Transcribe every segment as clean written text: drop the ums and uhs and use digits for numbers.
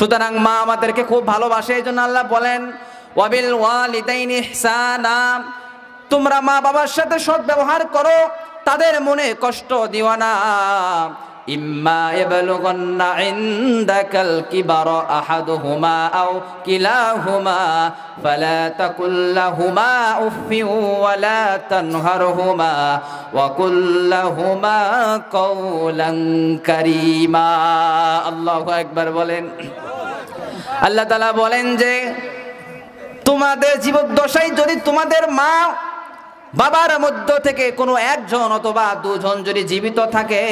সুতরাং মা আমাদেরকে খুব ভালোবাসে, এই জন্য আল্লাহ বলেন ওয়াবিল ওয়ালিদাইনি ইহসানা, তোমরা মা বাবার সাথে সৎ ব্যবহার করো, তাদের মনে কষ্ট দিও না। ইম্মা ইয়াবলুগান্না ইনদাকাল কিবারা আহাদুহুমা আও কিলাহুমা ফালা তাকুল লাহুমা উফফিন ওয়ালা তানহারহুমা ওয়া কুল লাহুমা কাওলান কারীমা। আল্লাহু আকবার বলেন। আল্লাহ তাআলা বলেন যে তোমাদের জীবদ্দশায় যদি তোমাদের মা বাবার মধ্য থেকে কোনো একজন অথবা দুজন যদি জীবিত থাকে,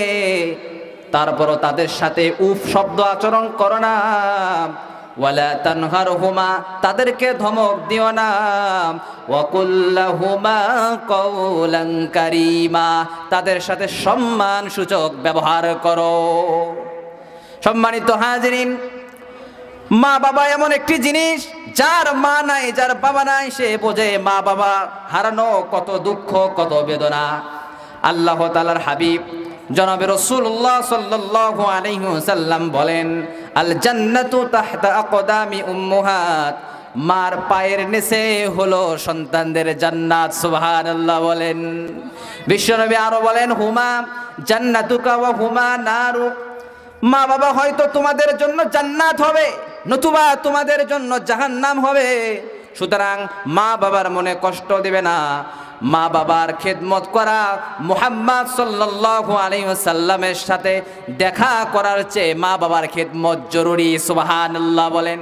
তারপরও তাদের সাথে উফ শব্দ আচরণ করো না। ওয়ালা তানহারহুমা, তাদেরকে ধমক দিও না। ওয়া কুল লাহুমা কাওলান কারীমা, তাদের সাথে সম্মান সূচক ব্যবহার করো। সম্মানিত হাজিরিন, মা বাবা এমন একটি জিনিস, যার মা নাই, যার বাবা নাই, সে বোঝে মা বাবা হারানো কত দুঃখ, কত বেদনা। আল্লাহ তাআলার হাবিব জনাবে রাসূলুল্লাহ সাল্লাল্লাহু আলাইহি ওয়াসাল্লাম বলেন আল জান্নাতু তাহতা আকদামি উম্মাহাত, মার পায়ের নিচে হলো সন্তানদের জান্নাত। সুবহানাল্লাহ বলেন। বিশ্বনবী আরো বলেন হুমা জান্নাতুকা ওয়া হুমা নারুক, মা বাবা হয়তো তোমাদের জন্য জান্নাত হবে, নতুবা তোমাদের জন্য জাহান্নাম হবে। সুতরাং মা বাবার মনে কষ্ট দিবে না। মা বাবার খেদমত করা মুহাম্মদ সাল্লাল্লাহু আলাইহি ওয়াসাল্লামের সাথে দেখা করার চেয়ে মা বাবার খেদমত জরুরি। সুবহানাল্লাহ বলেন।